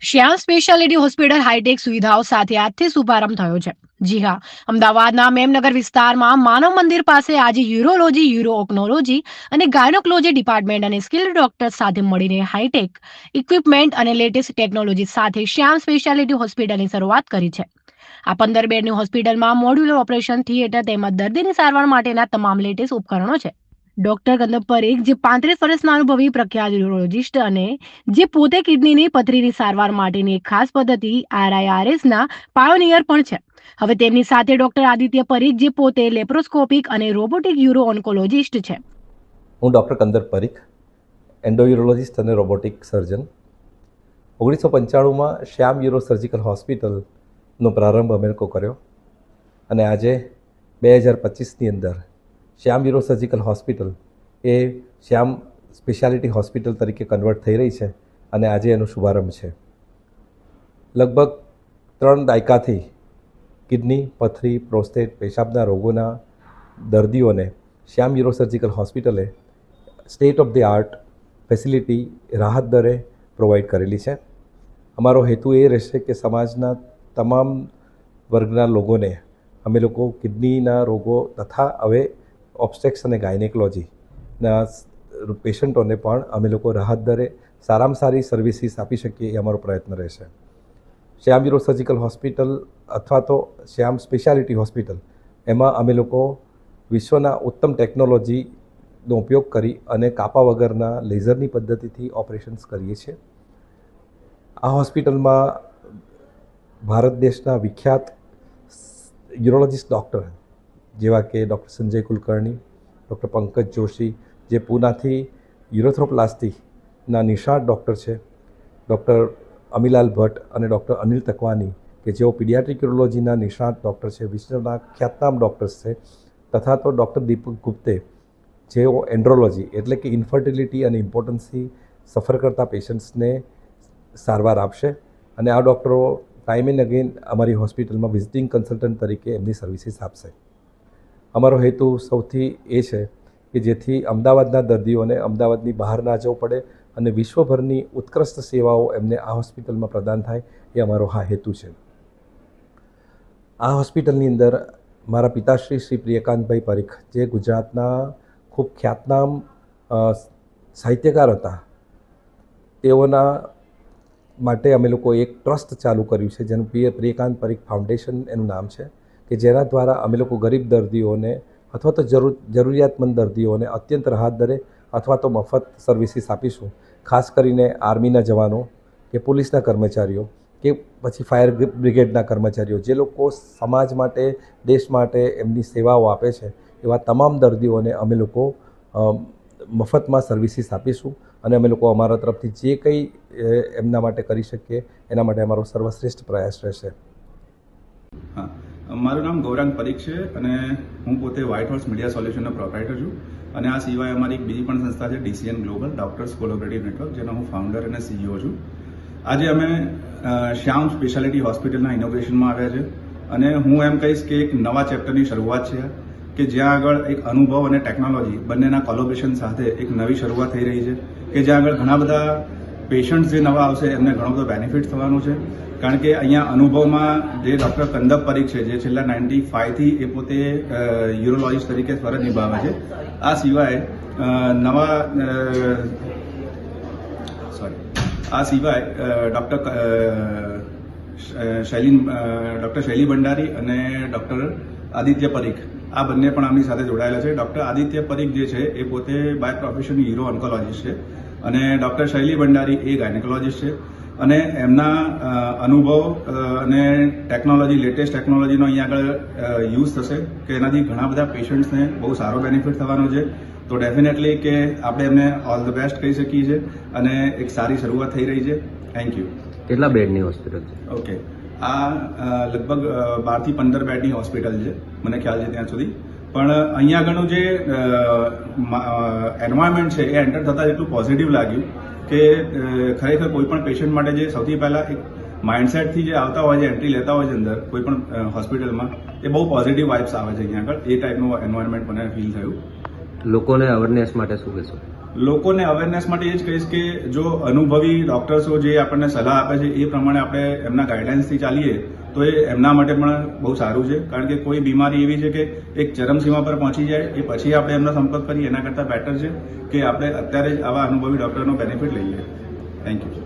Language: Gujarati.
શ્યામ સ્પેશિયાલિટી હોસ્પિટલ હાઈટેક સુવિધાઓ સાથે આજથી શુભારંભ થયો છે. જી હા, અમદાવાદના મેમનગર વિસ્તારમાં માનવ મંદિર પાસે આજે યુરોલોજી, યુરો-ઓન્કોલોજી અને ગાયનોકોલોજી ડિપાર્ટમેન્ટ અને સ્કિલ્ડ ડોક્ટર્સ સાથે મળીને હાઈટેક ઇક્વિપમેન્ટ અને લેટેસ્ટ ટેકનોલોજી સાથે શ્યામ સ્પેશિયાલિટી હોસ્પિટલની શરૂઆત કરી છે. આ 15 બેડની હોસ્પિટલમાં મોડ્યુલર ઓપરેશન થિયેટર તેમજ દર્દીની સારવાર માટેના તમામ લેટેસ્ટ ઉપકરણો છે. ડોક્ટર કંદપ પરીખ, જે 35 વર્ષના અનુભવી પ્રખ્યાત યુરોલોજિસ્ટ અને જે પોતે કિડનીની પથરીની સારવાર માટેની એક ખાસ પદ્ધતિ RIRSના પાયોનિયર પણ છે. હવે તેમની સાથે ડોક્ટર આદિત્ય પરીખ, જે પોતે લેપ્રોસ્કોપિક અને રોબોટિક યુરો ઓન્કોલોજિસ્ટ છે. હું ડૉક્ટર કંદર પરીખ, એન્ડોયુરોલોજિસ્ટ અને રોબોટિક સર્જન. 1995માં શ્યામ યુરો સર્જિકલ હોસ્પિટલનો પ્રારંભ અમે લોકો કર્યો અને આજે 2025ની અંદર શ્યામ યુરો સર્જિકલ હોસ્પિટલ એ શ્યામ સ્પેશિયાલિટી હોસ્પિટલ તરીકે કન્વર્ટ થઈ રહી છે અને આજે એનો શુભારંભ છે. લગભગ 3 દાયકાથી કિડની, પથરી, પ્રોસ્ટેટ, પેશાબના રોગોના દર્દીઓને શ્યામ યુરો સર્જિકલ હોસ્પિટલે state of the art facility રાહત દરે પ્રોવાઈડ કરેલી છે. અમારો હેતુ એ રહેશે કે સમાજના તમામ વર્ગના લોકોને અમે લોકો કિડનીના રોગો તથા હવે ઓબ્સ્ટેક્સ અને ગાયનેકોલોજીના પેશન્ટોને પણ અમે લોકો રાહત દરે સારામાં સારી સર્વિસીસ આપી શકીએ એ અમારો પ્રયત્ન રહેશે. શ્યામ યુરો સર્જિકલ હોસ્પિટલ અથવા તો શ્યામ સ્પેશિયાલિટી હોસ્પિટલ એમાં અમે લોકો વિશ્વના ઉત્તમ ટેકનોલોજીનો ઉપયોગ કરી અને કાપા વગરના લેઝરની પદ્ધતિથી ઓપરેશન્સ કરીએ છીએ. આ હોસ્પિટલમાં ભારત દેશના વિખ્યાત યુરોલોજિસ્ટ ડૉક્ટર જેવા કે ડૉક્ટર સંજય કુલકર્ણી, ડૉક્ટર પંકજ જોશી, જે પૂનાથી યુરોથ્રોપ્લાસ્ટીના નિષ્ણાત ડૉક્ટર છે, ડૉક્ટર અમીલાલ ભટ્ટ અને ડૉક્ટર અનિલ તકવાની, કે જેઓ પીડિયાટ્રિક યુરોલોજીના નિષ્ણાત ડૉક્ટર છે, વિશ્વના ખ્યાતનામ ડૉક્ટર્સ છે, તથા તો ડૉક્ટર દીપક ગુપ્તે, જેઓ એન્ડ્રોલોજી એટલે કે ઇન્ફર્ટિલિટી અને ઇમ્પોર્ટન્સથી સફર કરતા પેશન્ટ્સને સારવાર આપશે અને આ ડૉક્ટરો ટાઈમ એન્ડ અગેન અમારી હોસ્પિટલમાં વિઝિટિંગ કન્સલ્ટન્ટ તરીકે એમની સર્વિસીસ આપશે. અમારો હેતુ સૌથી એ છે કે જેથી અમદાવાદના દર્દીઓને અમદાવાદની બહાર ના જવું પડે અને વિશ્વભરની ઉત્કૃષ્ટ સેવાઓ એમને આ હોસ્પિટલમાં પ્રદાન થાય એ અમારો હા હેતુ છે. આ હોસ્પિટલની અંદર મારા પિતાશ્રી શ્રી પ્રિયકાંતભાઈ પરીખ, જે ગુજરાતના ખૂબ ખ્યાતનામ સાહિત્યકાર હતા, તેઓના માટે અમે લોકો એક ટ્રસ્ટ ચાલુ કર્યું છે જેનું પ્રિયકાંત પરીખ ફાઉન્ડેશન એનું નામ છે, કે જેના દ્વારા અમે લોકો ગરીબ દર્દીઓને અથવા તો જરૂરિયાતમંદ દર્દીઓને અત્યંત રાહત દરે અથવા તો મફત સર્વિસીસ આપીશું. ખાસ કરીને આર્મીના જવાનો કે પોલીસના કર્મચારીઓ કે પછી ફાયર બ્રિગેડના કર્મચારીઓ, જે લોકો સમાજ માટે, દેશ માટે એમની સેવાઓ આપે છે, એવા તમામ દર્દીઓને અમે લોકો મફતમાં સર્વિસીસ આપીશું અને અમે લોકો અમારા તરફથી જે કંઈ એમના માટે કરી શકીએ એના માટે અમારો સર્વશ્રેષ્ઠ પ્રયાસ રહેશે. હા, મારું નામ ગૌરાંગ પરીખ છે અને હું પોતે વ્હાઇટ હાઉસ મીડિયા સોલ્યુશનનો પ્રોપ્રાઇટર છું અને આ સિવાય અમારી એક બીજી પણ સંસ્થા છે DCN ગ્લોબલ ડોક્ટર્સ કોલોબરેટિવ નેટવર્ક, જેનો હું ફાઉન્ડર અને CEO છું. આજે અમે શ્યામ સ્પેશિયાલિટી હોસ્પિટલના ઇનોગ્રેશનમાં આવ્યા છે અને હું એમ કહીશ કે એક નવા ચેપ્ટરની શરૂઆત છે કે જ્યાં આગળ એક અનુભવ અને ટેકનોલોજી બંનેના કોલોબરેશન સાથે એક નવી શરૂઆત થઈ રહી છે, કે જ્યાં આગળ ઘણા બધા પેશન્ટ્સ જે નવા આવશે એમને ઘણો બધો બેનિફિટ થવાનું છે. કારણ કે અહીંયા અનુભવમાં જે ડૉક્ટર કંદપ પરીખ છે, જે છેલ્લા 95થી એ પોતે યુરોલોજિસ્ટ તરીકે ફરજ નિભાવે છે. આ સિવાય ડૉક્ટર શૈલી ભંડારી અને ડૉક્ટર આદિત્ય પરીખ, આ બંને પણ આમની સાથે જોડાયેલા છે. ડૉક્ટર આદિત્ય પરીખ જે છે એ પોતે બાય પ્રોફેશન યુરો ઓન્કોલોજિસ્ટ છે અને ડૉક્ટર શૈલી ભંડારી એ ગાયનેકોલોજિસ્ટ છે અને એમના અનુભવ અને ટેકનોલોજી, લેટેસ્ટ ટેકનોલોજીનો અહીંયા આગળ યુઝ થશે કે એનાથી ઘણા બધા પેશન્ટ્સને બહુ સારો બેનિફિટ થવાનો છે. તો ડેફિનેટલી કે આપણે એમને ઓલ ધ બેસ્ટ કહી શકીએ છીએ અને એક સારી શરૂઆત થઈ રહી છે. Thank you. કેટલા બેડની હોસ્પિટલ છે? ઓકે, આ લગભગ 12 થી 15 બેડની હોસ્પિટલ છે, મને ખ્યાલ છે ત્યાં સુધી. પણ અહીંયા આગળનું જે એન્વાયરમેન્ટ છે એ એન્ટર થતાં એટલું પોઝિટિવ લાગ્યું કે ખરેખર કોઈ પણ પેશન્ટ માટે જે સૌથી પહેલાં એક માઇન્ડસેટથી જે આવતા હોય છે, એન્ટ્રી લેતા હોય છે અંદર કોઈ પણ હોસ્પિટલમાં, એ બહુ પોઝિટિવ વાઇબ્સ આવે છે અહીંયા આગળ. એ ટાઈપનું એન્વાયરમેન્ટ મને ફીલ થયું. લોકોને અવેરનેસ માટે શું કહેશો? લોકોને અવેરનેસ માટે એ જ કહીશ કે જો અનુભવી ડોક્ટર્સો જે આપણને સલાહ આપે છે એ પ્રમાણે આપણે એમના ગાઈડલાઇન્સથી ચાલીએ તો એ એમના માટે પણ બહુ સારું છે. કારણ કે કોઈ બીમારી એવી છે કે એક ચરમસીમા પર પહોંચી જાય એ પછી આપણે એમનો સંપર્ક કરીએ એના કરતાં બેટર છે કે આપણે અત્યારે જ આવા અનુભવી ડોક્ટરનો બેનિફિટ લઈએ. Thank you.